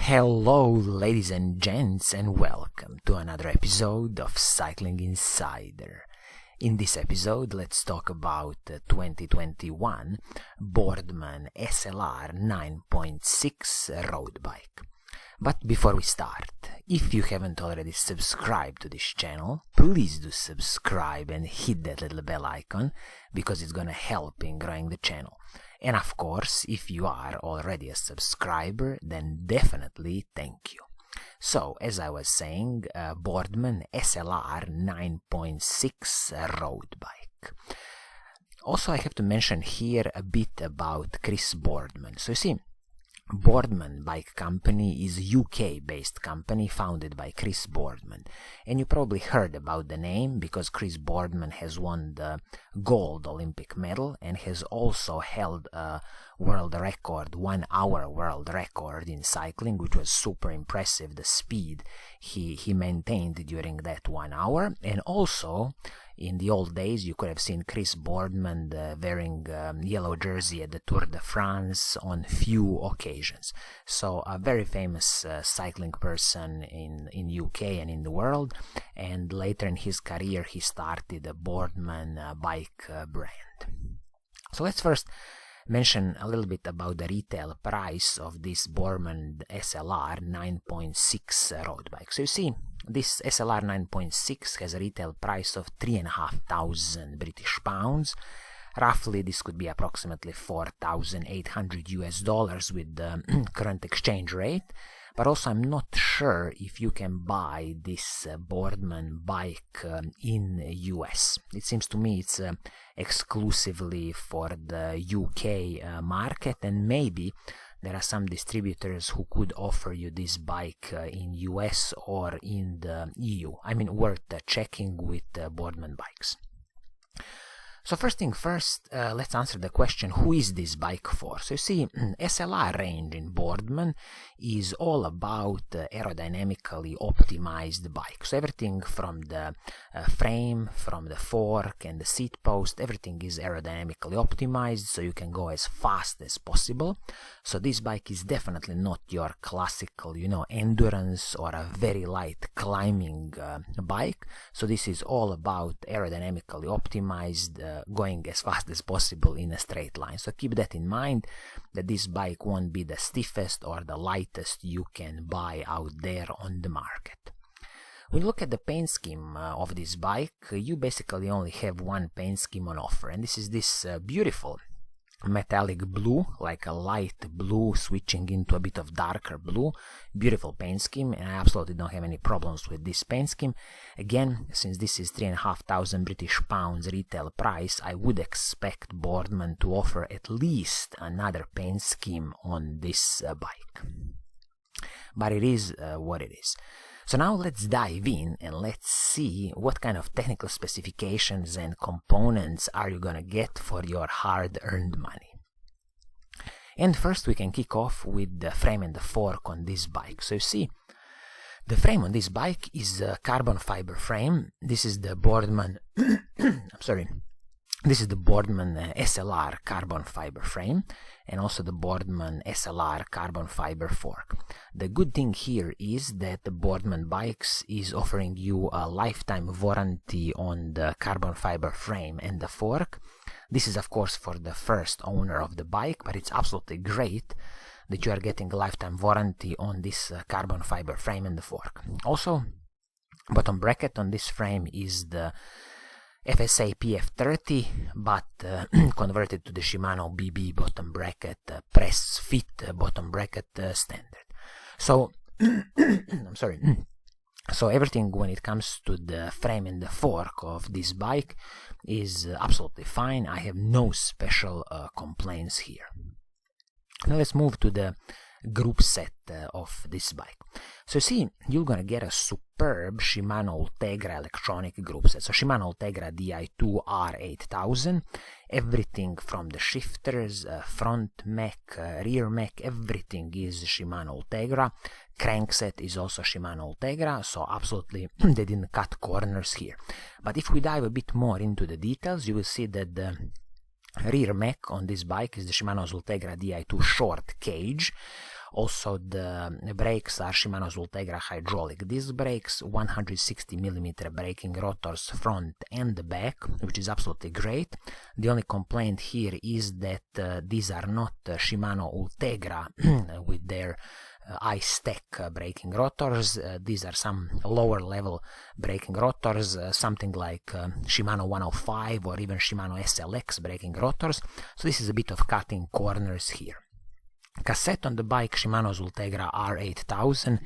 Hello, ladies and gents, and welcome to another episode of Cycling Insider. In this episode, let's talk about the 2021 Boardman SLR 9.6 road bike. But before we start, if you haven't already subscribed to this channel, please do subscribe and hit that little bell icon because it's gonna help in growing the channel. And of course, if you are already a subscriber, then definitely thank you. So, as I was saying, Boardman SLR 9.6 road bike. Also, I have to mention here a bit about Chris Boardman. So you see, Boardman Bike Company is a UK-based company founded by Chris Boardman. And you probably heard about the name because Chris Boardman has won the gold Olympic medal and has also held a world record, 1 hour world record in cycling, which was super impressive, the speed he maintained during that 1 hour. And also, in the old days, you could have seen Chris Boardman wearing yellow jersey at the Tour de France on few occasions. So a very famous cycling person in UK and in the world. And later in his career, he started a Boardman bike brand. So let's first mention a little bit about the retail price of this Boardman SLR 9.6 road bike. So you see, this SLR 9.6 has a retail price of 3,500 British pounds. Roughly, this could be approximately $4,800 with the current exchange rate. But also, I'm not sure if you can buy this Boardman bike in US. It seems to me it's exclusively for the UK market, and maybe there are some distributors who could offer you this bike in US or in the EU. I mean, worth checking with Boardman Bikes. So first thing first, let's answer the question, who is this bike for? So you see, SLR range in Boardman is all about aerodynamically optimized bike. So everything from the frame, from the fork and the seat post, everything is aerodynamically optimized so you can go as fast as possible. So this bike is definitely not your classical, endurance or a very light climbing bike. So this is all about aerodynamically optimized, going as fast as possible in a straight line. So keep that in mind, that this bike won't be the stiffest or the lightest you can buy out there on the market. When you look at the paint scheme of this bike, you basically only have one paint scheme on offer, and this is this beautiful metallic blue, like a light blue switching into a bit of darker blue. Beautiful paint scheme, and I absolutely don't have any problems with this paint scheme. Again, since this is 3,500 British pounds retail price, I would expect Boardman to offer at least another paint scheme on this bike. But it is what it is. So now let's dive in and let's see what kind of technical specifications and components are you gonna get for your hard-earned money. And first we can kick off with the frame and the fork on this bike. So you see, the frame on this bike is a carbon fiber frame. This is the Boardman This is the Boardman SLR carbon fiber frame and also the Boardman SLR carbon fiber fork. The good thing here is that the Boardman Bikes is offering you a lifetime warranty on the carbon fiber frame and the fork. This is of course for the first owner of the bike, but it's absolutely great that you are getting a lifetime warranty on this carbon fiber frame and the fork. Also, bottom bracket on this frame is the FSA PF30, but converted to the Shimano BB bottom bracket, press fit bottom bracket standard. So, I'm sorry. So everything when it comes to the frame and the fork of this bike is absolutely fine. I have no special complaints here. Now let's move to the group set of this bike. So you see, you're gonna get a superb Shimano Ultegra electronic group set. So Shimano Ultegra Di2 R8000, everything from the shifters, front mech, rear mech, everything is Shimano Ultegra. Crankset is also Shimano Ultegra, so absolutely they didn't cut corners here. But if we dive a bit more into the details, you will see that the rear mech on this bike is the Shimano Ultegra Di2 short cage. Also, the brakes are Shimano's Ultegra hydraulic disc brakes, 160mm braking rotors front and back, which is absolutely great. The only complaint here is that these are not Shimano Ultegra with their I-stack braking rotors. These are some lower level braking rotors, something like Shimano 105 or even Shimano SLX braking rotors. So this is a bit of cutting corners here. Cassette on the bike, Shimano's Ultegra R8000,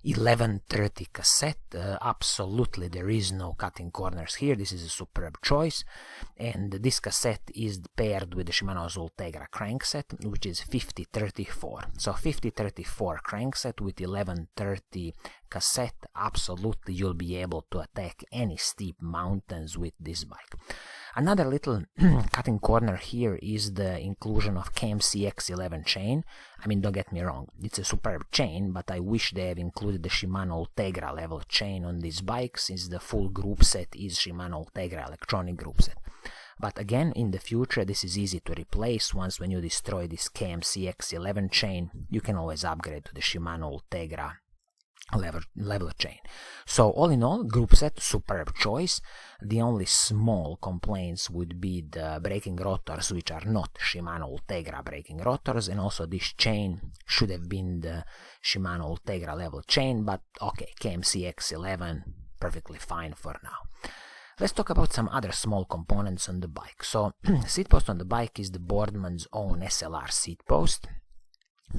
1130 cassette. Absolutely there is no cutting corners here. This is a superb choice, and this cassette is paired with the Shimano's Ultegra crankset, which is 5034. So 5034 crankset with 1130 cassette. Absolutely you'll be able to attack any steep mountains with this bike. Another little cutting corner here is the inclusion of KMC X11 chain. I mean, don't get me wrong, it's a superb chain, but I wish they have included the Shimano Ultegra level chain on this bike, since the full group set is Shimano Ultegra electronic group set. But again, in the future, this is easy to replace. Once when you destroy this KMC X11 chain, you can always upgrade to the Shimano Ultegra level chain. So all in all, group set, superb choice. The only small complaints would be the braking rotors, which are not Shimano Ultegra braking rotors, and also this chain should have been the Shimano Ultegra level chain, but okay, KMC X11 perfectly fine for now. Let's talk about some other small components on the bike. So seat post on the bike is the Boardman's own SLR seat post.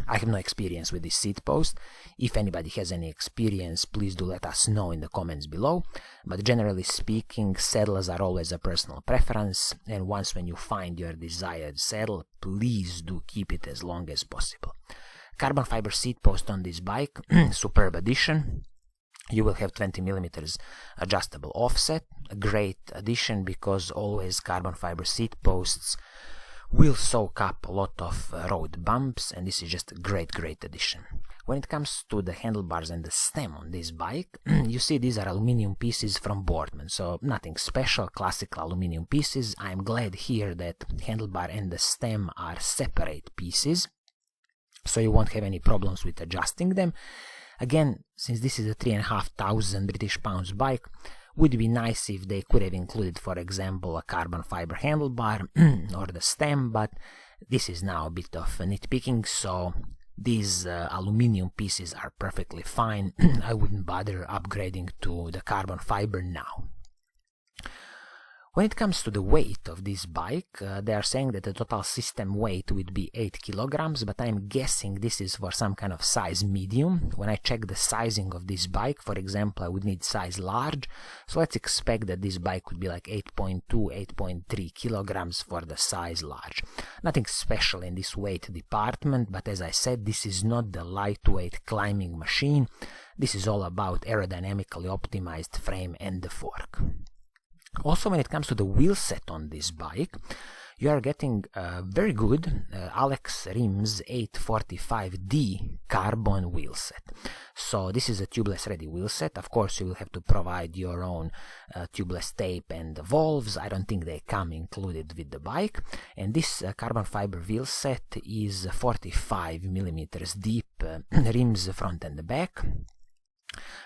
I have no experience with this seat post. If anybody has any experience, please do let us know in the comments below. But generally speaking, saddles are always a personal preference, and once when you find your desired saddle, please do keep it as long as possible. Carbon fiber seat post on this bike, superb addition. You will have 20mm adjustable offset, a great addition because always carbon fiber seat posts will soak up a lot of road bumps, and this is just a great addition. When it comes to the handlebars and the stem on this bike, you see these are aluminum pieces from Boardman, so nothing special, classical aluminum pieces. I'm glad here that handlebar and the stem are separate pieces, so you won't have any problems with adjusting them. Again, since this is a 3,500 British pounds bike, would be nice if they could have included, for example, a carbon fiber handlebar or the stem, but this is now a bit of nitpicking, so these aluminum pieces are perfectly fine. I wouldn't bother upgrading to the carbon fiber now. When it comes to the weight of this bike, they are saying that the total system weight would be 8 kilograms, but I'm guessing this is for some kind of size medium. When I check the sizing of this bike, for example, I would need size large, so let's expect that this bike would be like 8.2, 8.3 kilograms for the size large. Nothing special in this weight department, but as I said, this is not the lightweight climbing machine. This is all about aerodynamically optimized frame and the fork. Also, when it comes to the wheel set on this bike, you are getting very good Alex Rims 845D carbon wheel set. So this is a tubeless ready wheel set. Of course, you will have to provide your own tubeless tape and valves. I don't think they come included with the bike. And this carbon fiber wheel set is 45mm deep rims front and the back.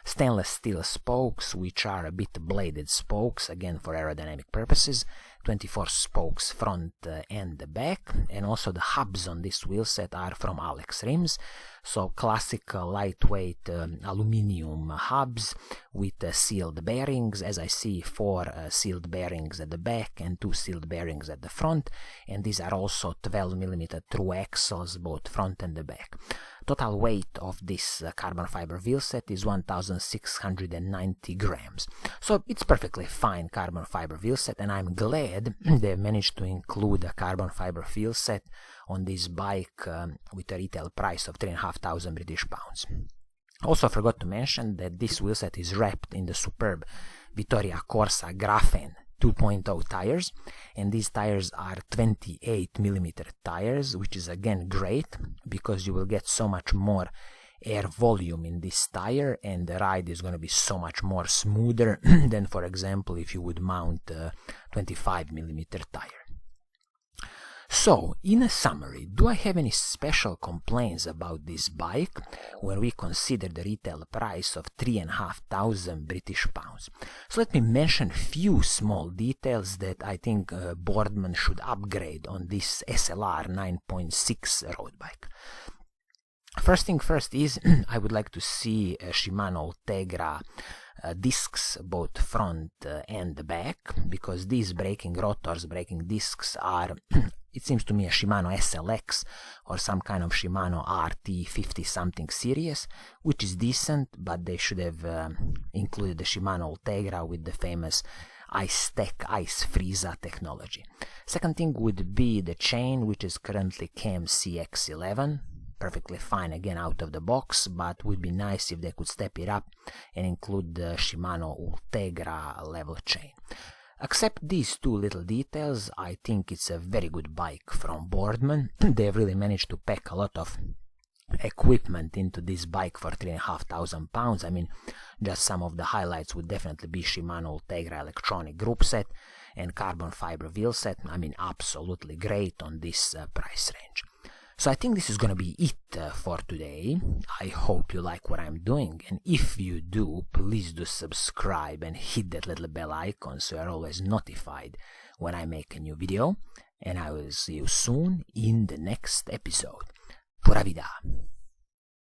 Stainless steel spokes, which are a bit bladed spokes, again for aerodynamic purposes, 24 spokes front and the back, and also the hubs on this wheelset are from Alex Rims, so classic lightweight aluminium hubs with sealed bearings, as I see 4 sealed bearings at the back and 2 sealed bearings at the front, and these are also 12mm through axles both front and the back. Total weight of this carbon fiber wheel set is 1,690 grams. So it's perfectly fine carbon fiber wheel set, and I'm glad they managed to include a carbon fiber wheel set on this bike with a retail price of 3,500 British pounds. Also forgot to mention that this wheel set is wrapped in the superb Vittoria Corsa Graphene 2.0 tires, and these tires are 28mm tires, which is again great because you will get so much more air volume in this tire, and the ride is going to be so much more smoother than, for example, if you would mount a 25mm tire. So, in a summary, do I have any special complaints about this bike when we consider the retail price of 3,500 British pounds? So let me mention few small details that I think Boardman should upgrade on this SLR 9.6 road bike. First thing first is I would like to see Shimano Ultegra discs, both front and back, because these braking rotors, braking discs are it seems to me a Shimano SLX or some kind of Shimano RT 50 something series, which is decent, but they should have included the Shimano Ultegra with the famous ice tech, ice freezer technology. Second thing would be the chain, which is currently KMCX11. Perfectly fine again out of the box, but would be nice if they could step it up and include the Shimano Ultegra level chain. Except these two little details, I think it's a very good bike from Boardman. They've really managed to pack a lot of equipment into this bike for 3,500 pounds. I mean, just some of the highlights would definitely be Shimano Ultegra electronic Groupset and carbon fiber wheel set. I mean, absolutely great on this price range. So I think this is gonna be it for today. I hope you like what I'm doing, and if you do, please do subscribe and hit that little bell icon so you're always notified when I make a new video, and I will see you soon in the next episode. Pura Vida!